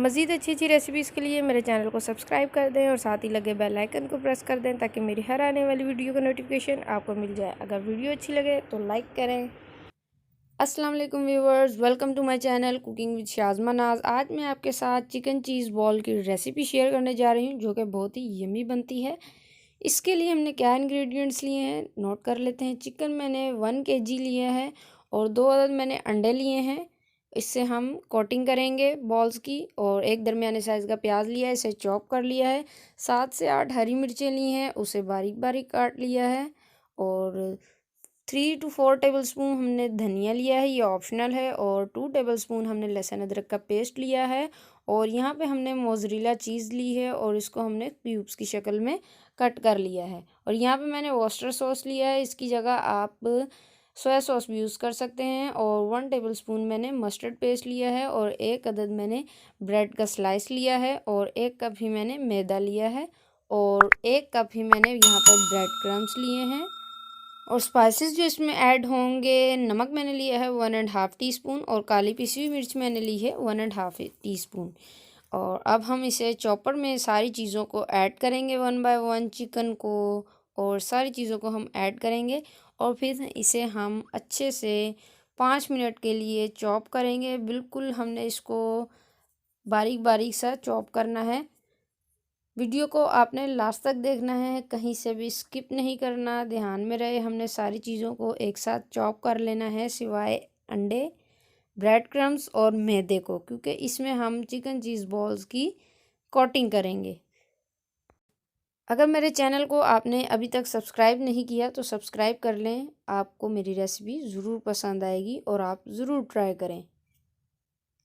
मज़ीद अच्छी रेसिपीज़ के लिए मेरे चैनल को सब्सक्राइब कर दें और साथ ही लगे बेल आइकन को प्रेस कर दें ताकि मेरी हर आने वाली वीडियो का नोटिफिकेशन आपको मिल जाए। अगर वीडियो अच्छी लगे तो लाइक करें। अस्सलाम वालेकुम viewers, welcome to my channel cooking with Shazma Naaz. आज मैं आपके साथ चिकन चीज़ बॉल की रेसिपी शेयर करने जा रही हूँ जो कि बहुत ही यमी बनती है। इसके लिए हमने क्या इंग्रेडिएंट्स लिए हैं नोट कर लेते हैं। चिकन मैंने 1 kg लिया है और 2 अदद मैंने अंडे लिए हैं। इससे हम कोटिंग करेंगे बॉल्स की। और एक दरमियाने साइज़ का प्याज लिया है, इसे चॉप कर लिया है। 7 से 8 हरी मिर्चें ली हैं, उसे बारीक बारीक काट लिया है। और 3 to 4 टेबलस्पून हमने धनिया लिया है, ये ऑप्शनल है। और 2 टेबलस्पून हमने लहसुन अदरक का पेस्ट लिया है। और यहाँ पे हमने मोज़रेला चीज़ ली है और इसको हमने क्यूब्स की शक्ल में कट कर लिया है। और यहाँ पे मैंने वॉस्टर सॉस लिया है, इसकी जगह आप सोया सॉस भी यूज़ कर सकते हैं। और 1 टेबलस्पून मैंने मस्टर्ड पेस्ट लिया है। और 1 अदद मैंने ब्रेड का स्लाइस लिया है। और 1 कप ही मैंने मैदा लिया है। और 1 कप ही मैंने यहाँ पर ब्रेड क्रम्स लिए हैं। और स्पाइसेस जो इसमें ऐड होंगे, नमक मैंने लिया है 1.5 टीस्पून और काली पिसी हुई मिर्च मैंने ली है 1.5 टीस्पून। और अब हम इसे चॉपर में सारी चीज़ों को ऐड करेंगे 1 बाय 1। चिकन को और सारी चीज़ों को हम ऐड करेंगे और फिर इसे हम अच्छे से 5 मिनट के लिए चॉप करेंगे। बिल्कुल हमने इसको बारीक बारीक सा चॉप करना है। वीडियो को आपने लास्ट तक देखना है, कहीं से भी स्किप नहीं करना, ध्यान में रहे। हमने सारी चीज़ों को एक साथ चॉप कर लेना है सिवाय अंडे, ब्रेड क्रम्स और मैदे को, क्योंकि इसमें हम चिकन चीज़ बॉल्स की कोटिंग करेंगे। अगर मेरे चैनल को आपने अभी तक सब्सक्राइब नहीं किया तो सब्सक्राइब कर लें, आपको मेरी रेसिपी ज़रूर पसंद आएगी और आप ज़रूर ट्राई करें।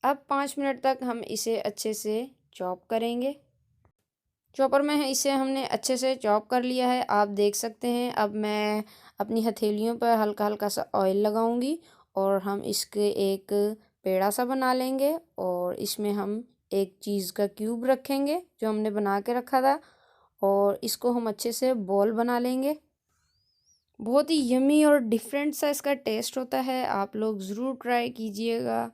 अब 5 मिनट तक हम इसे अच्छे से चॉप करेंगे। चॉपर में है इसे हमने अच्छे से चॉप कर लिया है, आप देख सकते हैं। अब मैं अपनी हथेलियों पर हल्का हल्का सा ऑयल लगाऊंगी और हम इसके एक पेड़ा सा बना लेंगे। और इसमें हम एक चीज़ का क्यूब रखेंगे जो हमने बना के रखा था और इसको हम अच्छे से बॉल बना लेंगे। बहुत ही यमी और डिफरेंट सा इसका टेस्ट होता है, आप लोग ज़रूर ट्राई कीजिएगा।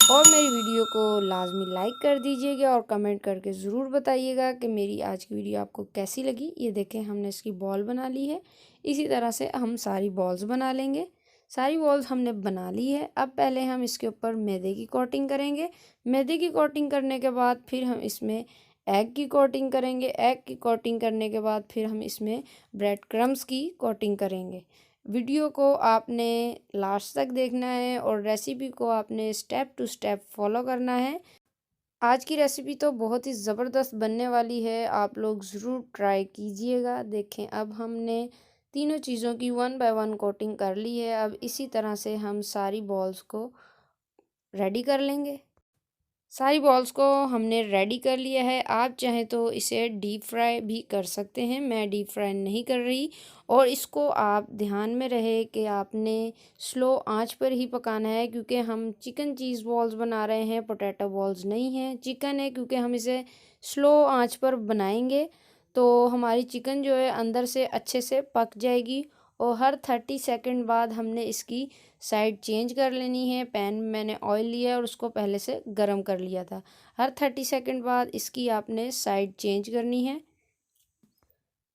और मेरी वीडियो को लाजमी लाइक कर दीजिएगा और कमेंट करके ज़रूर बताइएगा कि मेरी आज की वीडियो आपको कैसी लगी। ये देखें हमने इसकी बॉल बना ली है। इसी तरह से हम सारी बॉल्स बना लेंगे। सारी बॉल्स हमने बना ली है। अब पहले हम इसके ऊपर मैदे की कोटिंग करेंगे। मैदे की कोटिंग करने के बाद फिर हम इसमें एग की कोटिंग करेंगे। एग की कोटिंग करने के बाद फिर हम इसमें ब्रेड क्रम्स की कोटिंग करेंगे। वीडियो को आपने लास्ट तक देखना है और रेसिपी को आपने स्टेप टू स्टेप फॉलो करना है। आज की रेसिपी तो बहुत ही ज़बरदस्त बनने वाली है, आप लोग ज़रूर ट्राई कीजिएगा। देखें अब हमने तीनों चीज़ों की 1 बाय 1 कोटिंग कर ली है। अब इसी तरह से हम सारी बॉल्स को रेडी कर लेंगे। सारी बॉल्स को हमने रेडी कर लिया है। आप चाहें तो इसे डीप फ्राई भी कर सकते हैं, मैं डीप फ्राई नहीं कर रही। और इसको आप ध्यान में रहे कि आपने स्लो आंच पर ही पकाना है, क्योंकि हम चिकन चीज़ बॉल्स बना रहे हैं, पोटैटो बॉल्स नहीं हैं। चिकन है, क्योंकि हम इसे स्लो आंच पर बनाएंगे तो हमारी चिकन जो है अंदर से अच्छे से पक जाएगी। और हर 30 सेकंड बाद हमने इसकी साइड चेंज कर लेनी है। पैन में मैंने ऑयल लिया है और उसको पहले से गरम कर लिया था। हर 30 सेकंड बाद इसकी आपने साइड चेंज करनी है।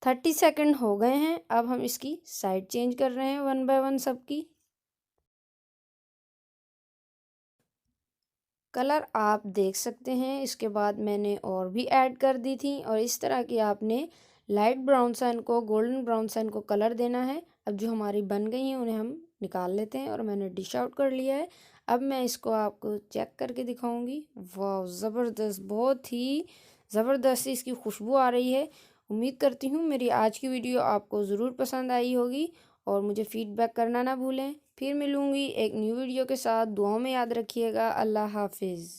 30 सेकंड हो गए हैं, अब हम इसकी साइड चेंज कर रहे हैं 1 बाय 1 सबकी। कलर आप देख सकते हैं, इसके बाद मैंने और भी ऐड कर दी थी। और इस तरह की आपने लाइट ब्राउन सा इनको, गोल्डन ब्राउन सा इनको कलर देना है। अब जो हमारी बन गई हैं उन्हें हम निकाल लेते हैं और मैंने डिश आउट कर लिया है। अब मैं इसको आपको चेक करके दिखाऊंगी। वाह ज़बरदस्त, बहुत ही ज़बरदस्त इसकी खुशबू आ रही है। उम्मीद करती हूँ मेरी आज की वीडियो आपको ज़रूर पसंद आई होगी और मुझे फ़ीडबैक करना ना भूलें। फिर मिलूँगी एक न्यू वीडियो के साथ, दुआओं में याद रखिएगा। अल्लाह हाफिज़।